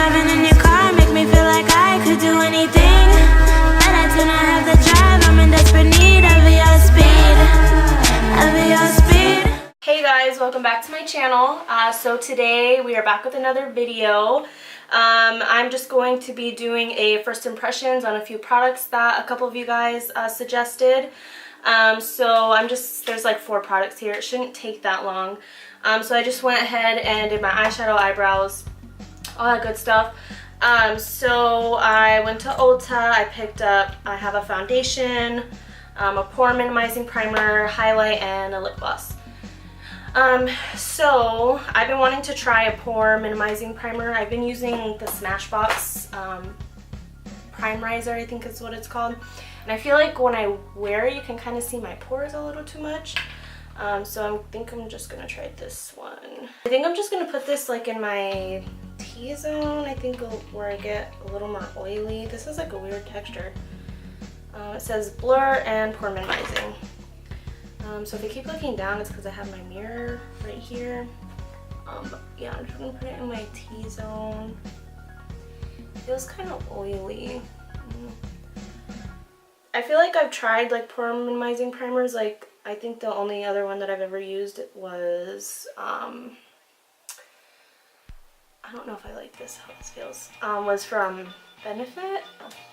driving in your car make me feel like I could do anything, but I do not have the drive. I'm in desperate need of your speed, of your speed. Hey guys, welcome back to my channel. So today we are back with another video. I'm just going to be doing a first impressions on a few products that a couple of you guys suggested. So there's like 4 products here. It shouldn't take that long. So I just went ahead and did my eyeshadow, eyebrows, all that good stuff. So I went to Ulta. I have a foundation, a pore minimizing primer, highlight, and a lip gloss. So I've been wanting to try a pore minimizing primer. I've been using the Smashbox Primerizer, I think is what it's called. And I feel like when I wear it, you can kind of see my pores a little too much. So I think I'm just gonna try this one. I think I'm just gonna put this like in my T-zone. I think where I get a little more oily. This is like a weird texture. It says blur and pore minimizing. So if I keep looking down, it's because I have my mirror right here. But yeah, I'm just gonna put it in my T-zone. Feels kind of oily. I feel like I've tried like pore minimizing primers. Like I think the only other one that I've ever used was I don't know if I like this, how this feels. Was from Benefit.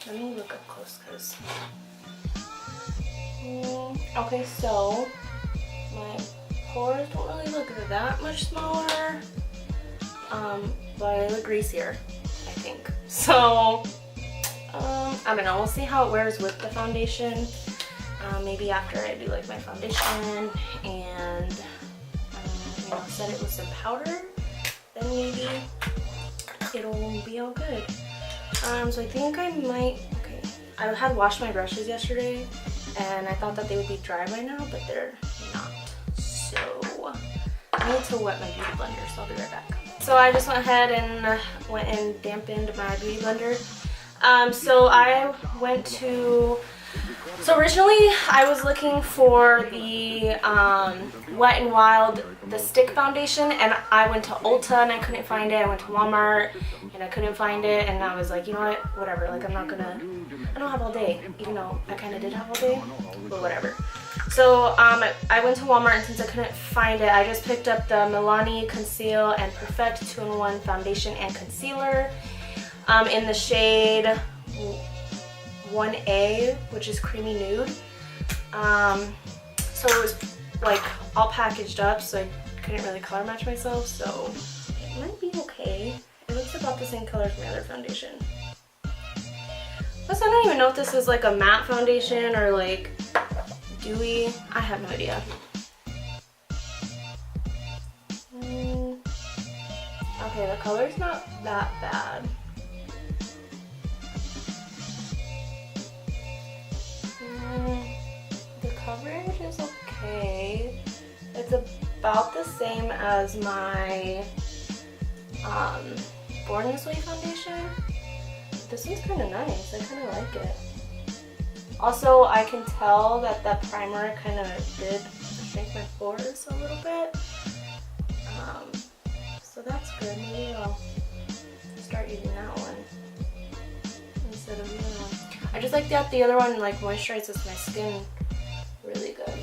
Let me look up close because. Okay, so my pores don't really look that much smaller, but they look greasier, I think. So, I don't know. We'll see how it wears with the foundation. Maybe after I do like my foundation and set it with some powder, then maybe it'll be all good. So I think I might. Okay, I had washed my brushes yesterday. And I thought that they would be dry by now, but they're not. So I need to wet my beauty blender, so I'll be right back. So I just went ahead and dampened my beauty blender. So I went to, so originally I was looking for the Wet n Wild, the stick foundation, and I went to Ulta and I couldn't find it. I went to Walmart and I couldn't find it, and I was like, you know what, whatever, like I don't have all day, even though I kind of did have all day, but whatever. So I went to Walmart, and since I couldn't find it, I just picked up the Milani Conceal and Perfect 2-in-1 foundation and concealer in the shade 1A, which is creamy nude. So it was like all packaged up, so I couldn't really color match myself, so it might be okay. It looks about the same color as my other foundation. Plus, I don't even know if this is like a matte foundation or like dewy. I have no idea. Okay, the color's not that bad. The coverage is okay. It's about the same as my Born This Way foundation. This one's kind of nice. I kind of like it. Also, I can tell that that primer kind of did shrink my pores a little bit. So that's good. Maybe I'll start using that one instead of the other one. I just like that the other one like moisturizes my skin really good.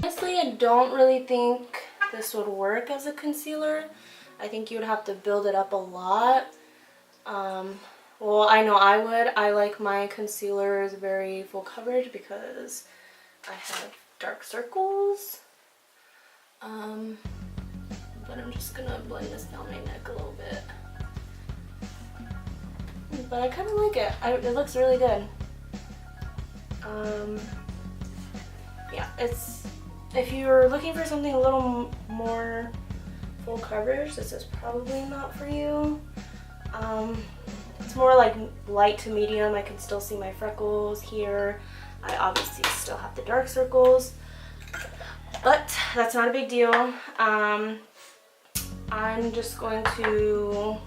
Honestly, I don't really think this would work as a concealer. I think you would have to build it up a lot. Well, I know I would. I like my concealers very full coverage because I have dark circles. But I'm just gonna blend this down my neck a little bit. But I kind of like it. It looks really good. Yeah, if you're looking for something a little more full coverage, this is probably not for you. It's more like light to medium. I can still see my freckles here. I obviously still have the dark circles, but that's not a big deal. I'm just going to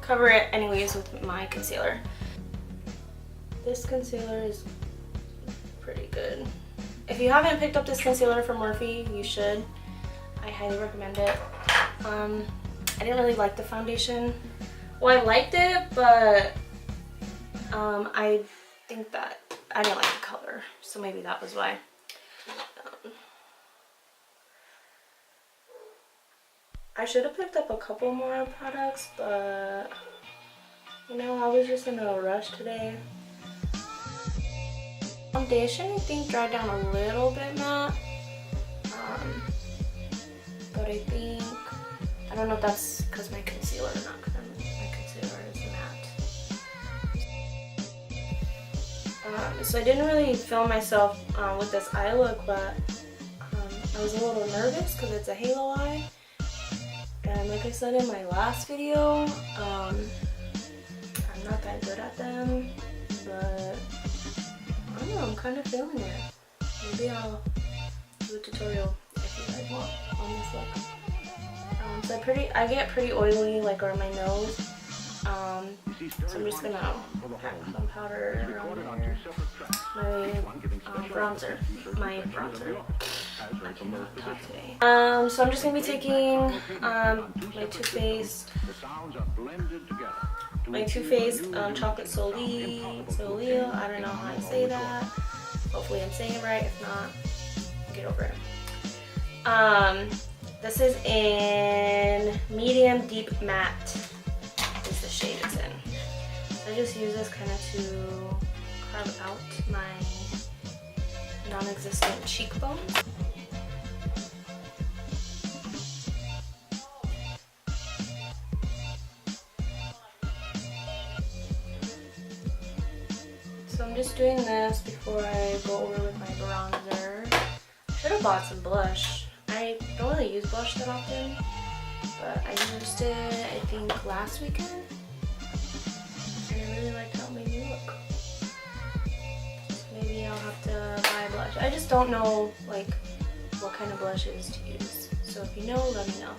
cover it anyways with my concealer. This concealer is pretty good. If you haven't picked up this concealer from Morphe, you should. I highly recommend it. I didn't really like the foundation. Well, I liked it, but I think that I didn't like the color, so maybe that was why. I should have picked up a couple more products, but you know, I was just in a rush today. Foundation, I think, dried down a little bit matte, but I think, I don't know if that's because my concealer or not, because my concealer is matte. So I didn't really film myself with this eye look, but I was a little nervous because it's a halo eye. And like I said in my last video, I'm not that good at them, but I don't know, I'm kind of feeling it. Maybe I'll do a tutorial if you guys want on this look. So I get pretty oily like around my nose, so I'm just gonna pack some powder around there. My bronzer. So I'm just gonna be taking my Too Faced chocolate soleil. I don't know how I say that. Hopefully I'm saying it right. If not, get over it. This is in medium deep matte. Is the shade it's in. So I just use this kind of to carve out my non-existent cheekbones. So I'm just doing this before I go over with my bronzer. Should have bought some blush. I don't really use blush that often, but I used it I think last weekend, and I really liked how it made me look. So maybe I'll have to buy blush. I just don't know like what kind of blushes to use. So if you know, let me know.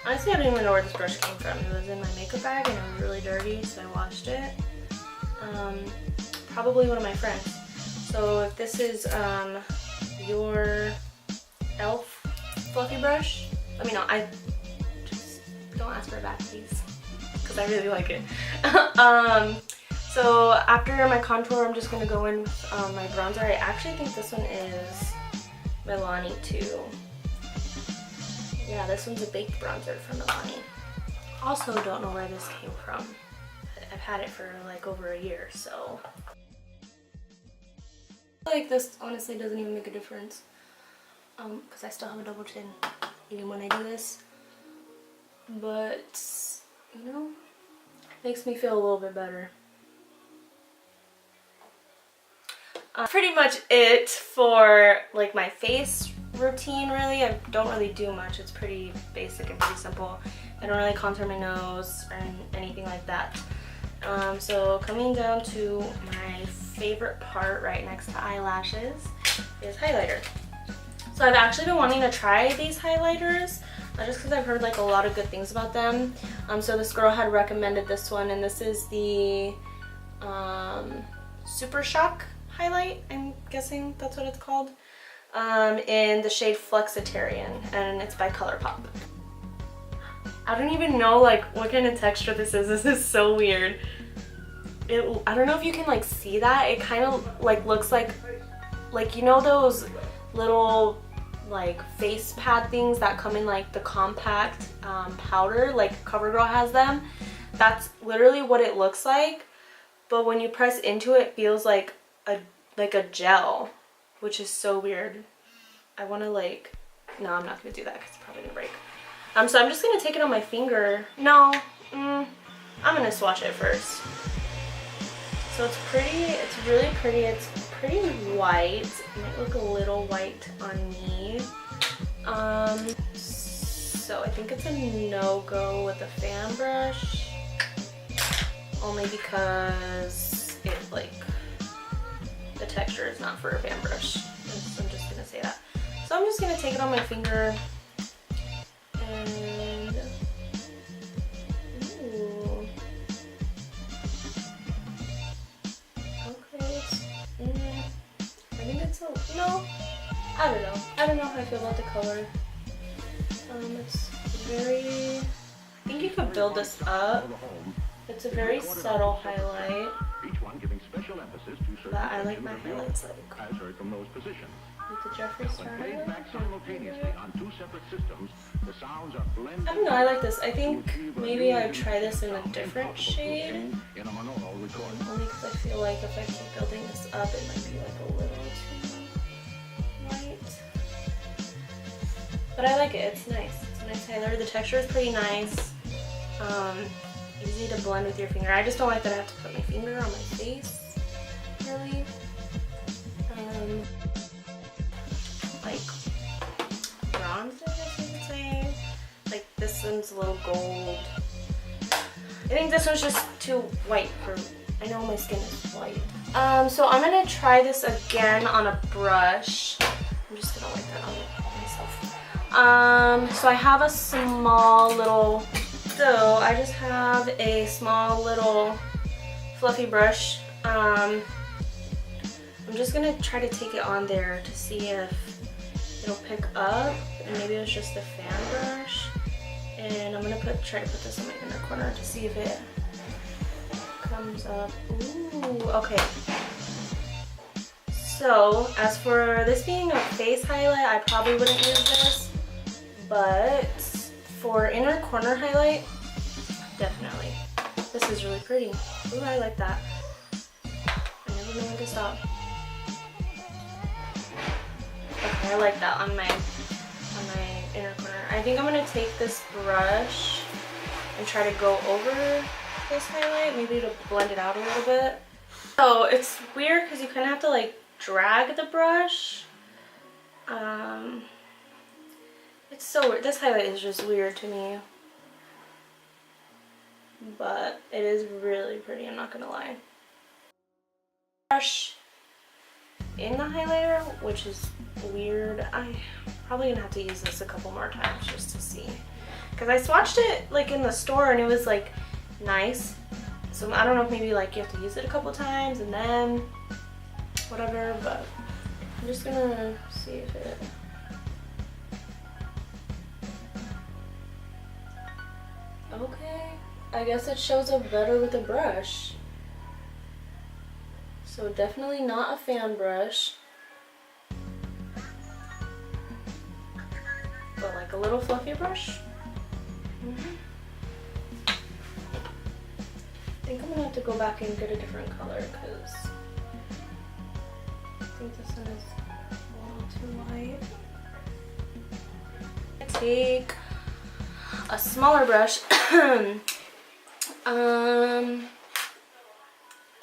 Honestly, I don't even know where this brush came from. It was in my makeup bag and it was really dirty, so I washed it. Probably one of my friends. So if this is your e.l.f. fluffy brush, let me know. I just don't ask for it back, please, because I really like it. So after my contour, I'm just gonna go in with my bronzer. I actually think this one is Milani too. Yeah, this one's a baked bronzer from Milani. Also, don't know where this came from. I've had it for like over a year, so. Like this honestly doesn't even make a difference. Because I still have a double chin even when I do this. But, you know, makes me feel a little bit better. Pretty much it for like my face routine, really. I don't really do much. It's pretty basic and pretty simple. I don't really contour my nose or anything like that. So coming down to my favorite part right next to eyelashes is highlighter. So I've actually been wanting to try these highlighters just because I've heard like a lot of good things about them. So this girl had recommended this one, and this is the Super Shock highlight, I'm guessing that's what it's called, in the shade Flexitarian, and it's by ColourPop. I don't even know like what kind of texture this is. This is so weird. I don't know if you can like see that. It kind of like looks like you know those little like face pad things that come in like the compact powder, like CoverGirl has them. That's literally what it looks like, but when you press into it, it feels like a gel, which is so weird. I want to like, no, I'm not gonna do that because it's probably gonna break. So I'm just gonna take it on my finger. No, I'm gonna swatch it first. So it's pretty, it's really pretty. It's pretty white. It might look a little white on me. So I think it's a no-go with a fan brush, only because it like, the texture is not for a fan brush. So I'm just gonna say that. So I'm just gonna take it on my finger and ooh. Okay. I think it's a no. I I don't know. I don't know how I feel about the color. It's very, I think you could build this up. It's a very subtle highlight. But I like my highlights like with the Jeffree Star highlight. I don't know, I like this. I think maybe I'd try this in a different shade. Only because I feel like if I keep building this up, it might be like a little too light. But I like it, it's nice. It's a nice highlighter. The texture is pretty nice. Easy to blend with your finger. I just don't like that I have to put my finger on my face, really. Like bronze, I guess you could say. Like this one's a little gold. I think this one's just too white for, I know my skin is white. So I'm gonna try this again on a brush. I'm just gonna wipe that on myself. So I have a small little, I just have a small little fluffy brush. I'm just gonna try to take it on there to see if it'll pick up, and maybe it's just a fan brush. And I'm gonna try to put this in my inner corner to see if it comes up. Ooh, okay. So as for this being a face highlight, I probably wouldn't use this, but for inner corner highlight, definitely. This is really pretty. Ooh, I like that. I never know when to stop. Okay, I like that on my inner corner. I think I'm gonna take this brush and try to go over this highlight, maybe to blend it out a little bit. So it's weird because you kind of have to like drag the brush. It's so weird. This highlight is just weird to me, but it is really pretty, I'm not gonna lie. Brush in the highlighter, which is weird. I'm probably gonna have to use this a couple more times just to see, because I swatched it like in the store and it was like nice, so I don't know if maybe like you have to use it a couple times and then whatever, but I'm just gonna see if it, okay, I guess it shows up better with a brush. So definitely not a fan brush, but like a little fluffy brush. I think I'm gonna have to go back and get a different color because I think this one is a little too light. I take a smaller brush.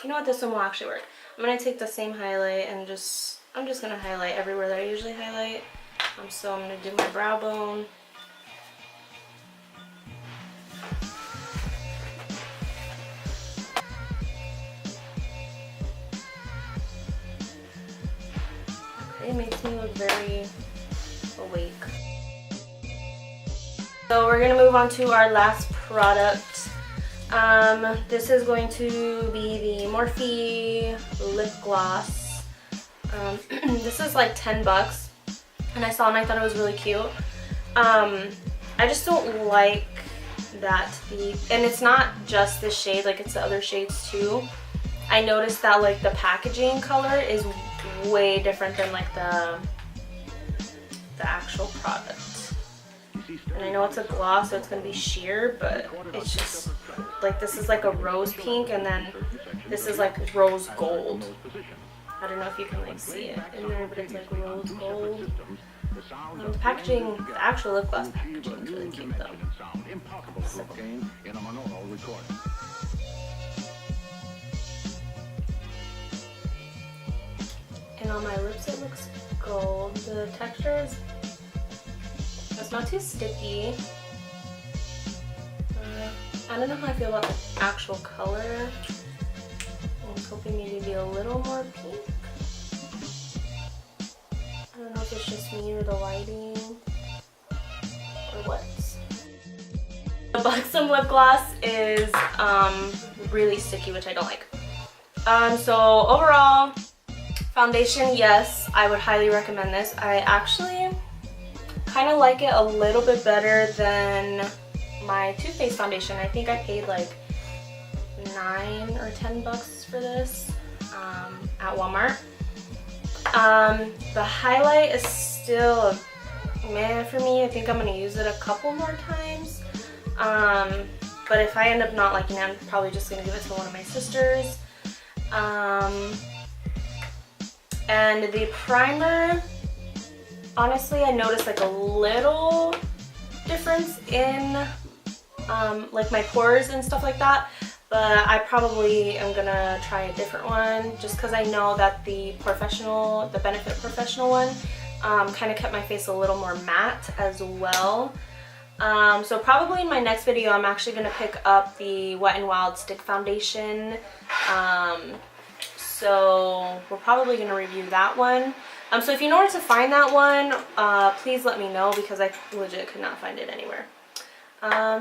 You know what, this one will actually work. I'm gonna take the same highlight and I'm just gonna highlight everywhere that I usually highlight. So I'm gonna do my brow bone. Okay, it makes me look very awake. So we're gonna move on to our last product. This is going to be the Morphe lip gloss. This is like 10 bucks, and I saw it and I thought it was really cute. I just don't like that and it's not just this shade, like it's the other shades too. I noticed that like the packaging color is way different than like the actual product. And I know it's a gloss, so it's gonna be sheer, but it's just like, this is like a rose pink, and then this is like rose gold. I don't know if you can like see it in there, but it's like rose gold. The packaging, the actual lip gloss packaging is really cute though. So. And on my lips it looks gold. The texture is, it's not too sticky. I don't know how I feel about the actual color. I was hoping maybe it'd be a little more pink. I don't know if it's just me or the lighting or what. The Buxom lip gloss is really sticky, which I don't like. So overall, Foundation, yes, I would highly recommend this. I actually kind of like it a little bit better than my Too Faced foundation. I think I paid like $9 or $10 for this at Walmart. The highlight is still a meh for me. I think I'm going to use it a couple more times. But if I end up not liking it, I'm probably just going to give it to one of my sisters. And the primer, honestly, I noticed like a little difference in like my pores and stuff like that, but I probably am gonna try a different one just because I know that the Benefit Professional one kind of kept my face a little more matte as well. So probably in my next video I'm actually gonna pick up the Wet n Wild Stick Foundation. So we're probably going to review that one. So if you know where to find that one, please let me know because I legit could not find it anywhere.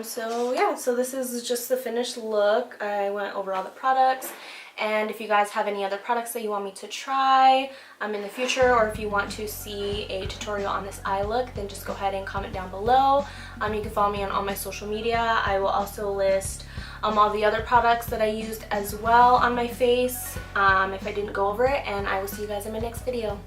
So yeah, so this is just the finished look. I went over all the products, and if you guys have any other products that you want me to try in the future, or if you want to see a tutorial on this eye look, then just go ahead and comment down below. You can follow me on all my social media. I will also list all the other products that I used as well on my face if I didn't go over it, and I will see you guys in my next video.